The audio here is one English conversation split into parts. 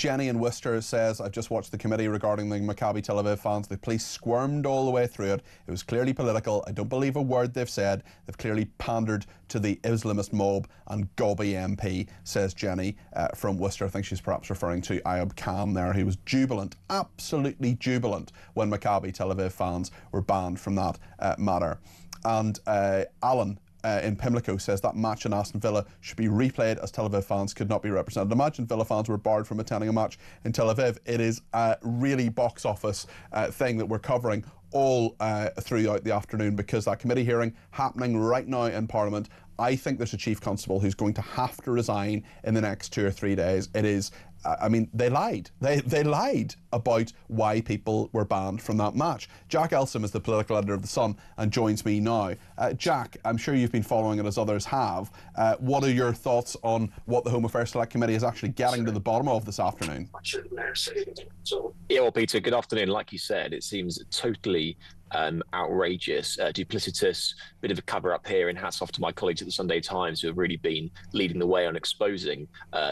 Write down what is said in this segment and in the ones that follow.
Jenny in Worcester says, I've just watched the committee regarding the Maccabi Tel Aviv fans. The police squirmed all the way through it. It was clearly political. I don't believe a word they've said. They've clearly pandered to the Islamist mob and Gobby MP, says Jenny from Worcester. I think she's perhaps referring to Ayub Khan there. He was jubilant, absolutely jubilant, when Maccabi Tel Aviv fans were banned from that matter. And Alan in Pimlico says that match in Aston Villa should be replayed as Tel Aviv fans could not be represented. Imagine Villa fans were barred from attending a match in Tel Aviv. It is a really box office thing that we're covering all throughout the afternoon, because that committee hearing happening right now in Parliament. I think there's a chief constable who's going to have to resign in the next 2 or 3 days. It is, I mean, they lied. They lied about why people were banned from that match. Jack Elsom is the political editor of The Sun and joins me now. Jack, I'm sure you've been following it as others have. What are your thoughts on what the Home Affairs Select Committee is actually getting to the bottom of this afternoon? Yeah, well, Peter, good afternoon. Like you said, it seems totally outrageous, duplicitous, bit of a cover-up here, and hats off to my colleagues at the Sunday Times who have really been leading the way on exposing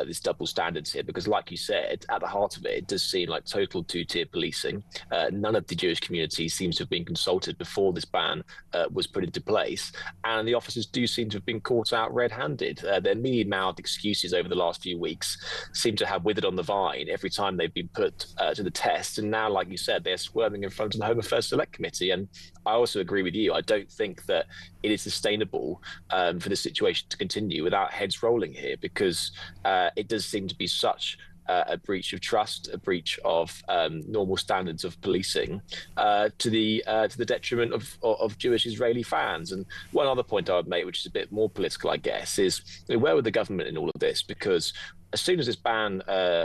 this double standards here, because like you said, at the heart of it, it does seem like total two-tier policing. None of the Jewish community seems to have been consulted before this ban was put into place, and the officers do seem to have been caught out red-handed. Their mealy-mouthed excuses over the last few weeks seem to have withered on the vine every time they've been put to the test, and now, like you said, they're squirming in front of the Home Affairs Select Committee. And I also agree with you. I don't think that it is sustainable for the situation to continue without heads rolling here, because it does seem to be such a breach of trust, a breach of normal standards of policing, to the detriment of Jewish Israeli fans. And one other point I would make, which is a bit more political, I guess, is where were the government in all of this? Because as soon as this ban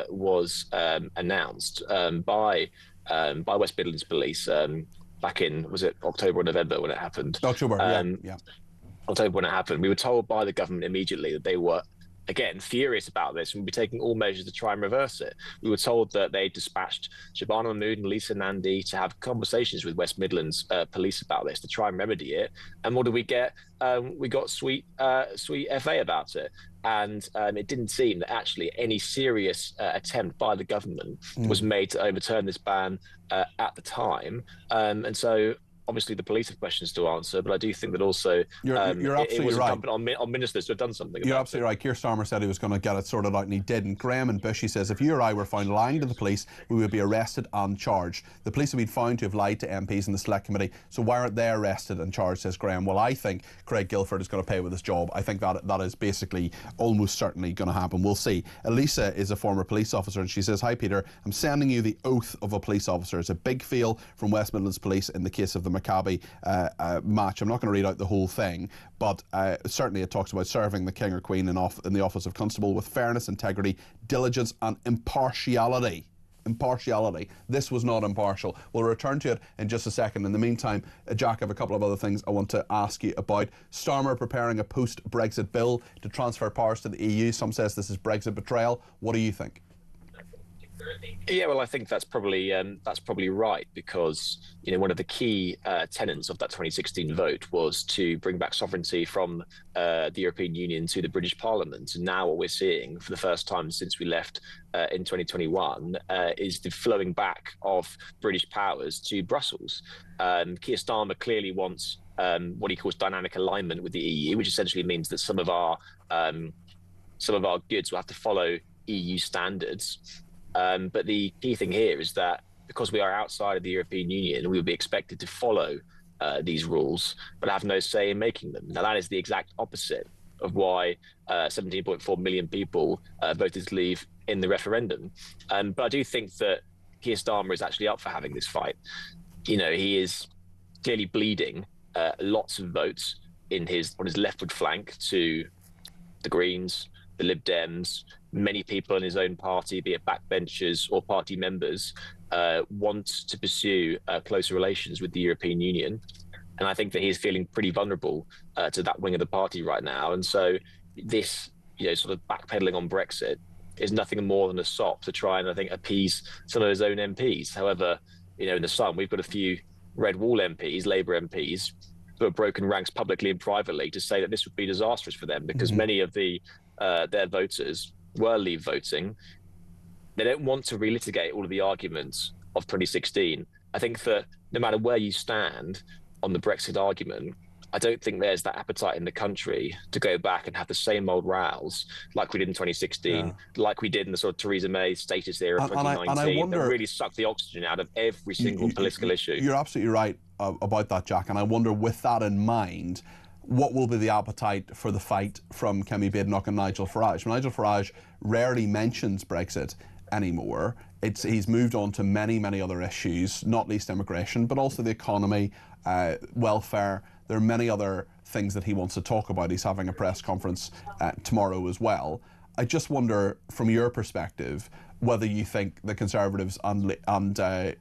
was announced by West Midlands Police, back in, was it October or November when it happened? October, yeah. October when it happened. We were told by the government immediately that they were, again, furious about this and would be taking all measures to try and reverse it. We were told that they dispatched Shabana Mahmood and Lisa Nandy to have conversations with West Midlands police about this to try and remedy it. And what did we get? We got sweet FA about it. And it didn't seem that actually any serious attempt by the government was made to overturn this ban at the time. And so obviously the police have questions to answer, but I do think that also you're absolutely it was right. incumbent on ministers to have done something. You're absolutely right. Keir Starmer said he was going to get it sorted out, and he did. And Graham and Bushy says, if you or I were found lying to the police, we would be arrested and charged. The police have been found to have lied to MPs in the Select Committee, so why aren't they arrested and charged, says Graham. Well, I think Craig Guilford is going to pay with his job. I think that is basically almost certainly going to happen. We'll see. Elisa is a former police officer, and she says, hi Peter, I'm sending you the oath of a police officer. It's a big feel from West Midlands Police in the case of the Maccabi match. I'm not going to read out the whole thing, but certainly it talks about serving the King or Queen in the office of Constable with fairness, integrity, diligence and impartiality. This was not impartial. We'll return to it in just a second. In the meantime, Jack, I have a couple of other things I want to ask you about. Starmer preparing a post-Brexit bill to transfer powers to the EU. Some says this is Brexit betrayal. What do you think? Yeah, well, I think that's probably right, because one of the key tenets of that 2016 vote was to bring back sovereignty from the European Union to the British Parliament. And now what we're seeing for the first time since we left in 2021 is the flowing back of British powers to Brussels. Keir Starmer clearly wants what he calls dynamic alignment with the EU, which essentially means that some of our goods will have to follow EU standards. But the key thing here is that because we are outside of the European Union, we will be expected to follow these rules, but have no say in making them. Now, that is the exact opposite of why 17.4 million people voted to leave in the referendum. But I do think that Keir Starmer is actually up for having this fight. He is clearly bleeding lots of votes on his leftward flank to the Greens, the Lib Dems. Many people in his own party, be it backbenchers or party members, want to pursue closer relations with the European Union. And I think that he's feeling pretty vulnerable to that wing of the party right now. And so this, sort of backpedaling on Brexit is nothing more than a sop to try and, I think, appease some of his own MPs. However, in the Sun, we've got a few Red Wall MPs, Labour MPs, who have broken ranks publicly and privately to say that this would be disastrous for them, because many of their voters were leave voting. They don't want to relitigate all of the arguments of 2016. I think that no matter where you stand on the Brexit argument, I don't think there's that appetite in the country to go back and have the same old rows like we did in 2016, like we did in the sort of Theresa May status era of 2019, wonder, that really sucked the oxygen out of every single political issue. You're absolutely right about that, Jack. And I wonder, with that in mind, what will be the appetite for the fight from Kemi Badenoch and Nigel Farage? Nigel Farage rarely mentions Brexit anymore. He's moved on to many, many other issues, not least immigration, but also the economy, welfare. There are many other things that he wants to talk about. He's having a press conference tomorrow as well. I just wonder, from your perspective, whether you think the Conservatives and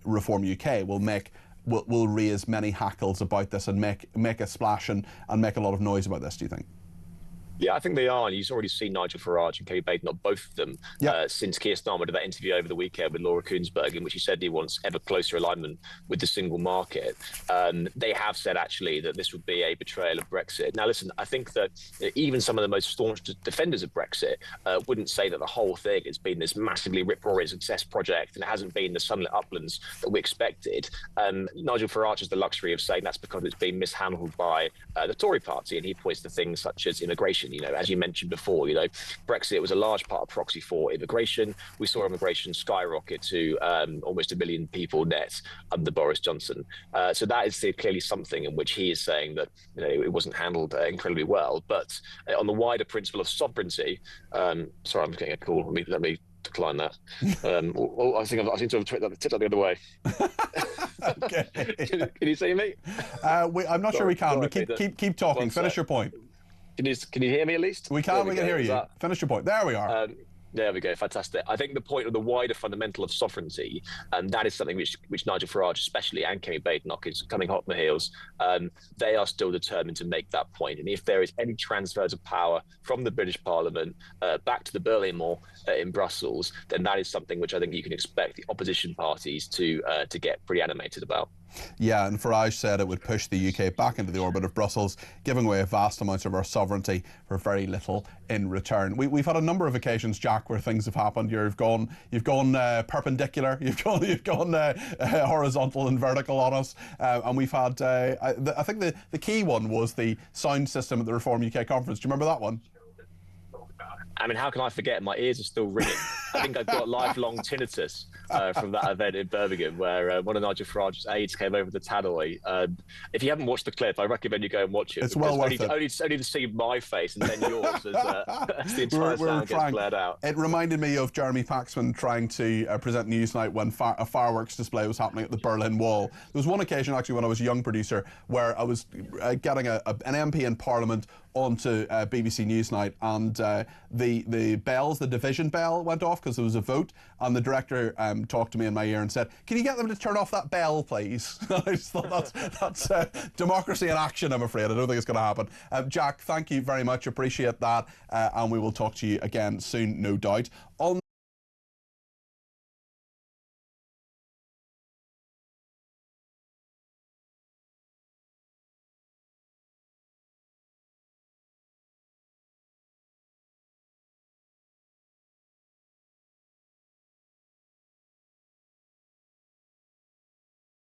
Reform UK will raise many hackles about this and make a splash and make a lot of noise about this, do you think? Yeah, I think they are. And you've already seen Nigel Farage and Kemi Badenoch, both of them, since Keir Starmer did that interview over the weekend with Laura Kuenssberg, in which he said he wants ever closer alignment with the single market. They have said, actually, that this would be a betrayal of Brexit. Now, listen, I think that even some of the most staunch defenders of Brexit wouldn't say that the whole thing has been this massively rip-roaring success project and it hasn't been the sunlit uplands that we expected. Nigel Farage has the luxury of saying that's because it's been mishandled by the Tory party, and he points to things such as immigration. You know, as you mentioned before, you know, Brexit was a large part of proxy for immigration. We saw immigration skyrocket to almost 1 million people net under Boris Johnson. So that is clearly something in which he is saying that, you know, it wasn't handled incredibly well. But on the wider principle of sovereignty, sorry, I'm getting a call. Let me decline that. I seem to have tipped that the other way. Okay. Can you see me? I'm not sure we can. But keep talking. Finish your point. Can you hear me at least? We can hear you. Finish your point. There we are. There we go. Fantastic. I think the point of the wider fundamental of sovereignty, that is something which Nigel Farage especially, and Kemi Badenoch, is coming hot on the heels. They are still determined to make that point. And if there is any transfers of power from the British Parliament back to the Berlin Wall in Brussels, then that is something which I think you can expect the opposition parties to get pretty animated about. Yeah, and Farage said it would push the UK back into the orbit of Brussels, giving away vast amounts of our sovereignty for very little in return. We've had a number of occasions, Jack, where things have happened. You've gone perpendicular, you've gone horizontal and vertical on us, and we've had. I think the key one was the sound system at the Reform UK conference. Do you remember that one? I mean, how can I forget? My ears are still ringing. I think I've got lifelong tinnitus from that event in Birmingham, where one of Nigel Farage's aides came over the tannoy. If you haven't watched the clip, I recommend you go and watch it. It's well worth it. Only to see my face and then yours as the entire sound gets blared out. It reminded me of Jeremy Paxman trying to present Newsnight when a fireworks display was happening at the Berlin Wall. There was one occasion, actually, when I was a young producer, where I was getting an MP in Parliament onto BBC Newsnight, and the bells, the division bell went off because there was a vote, and the director talked to me in my ear and said, "Can you get them to turn off that bell, please?" I just thought that's democracy in action, I'm afraid. I don't think it's going to happen. Jack, thank you very much. Appreciate that, and we will talk to you again soon, no doubt. On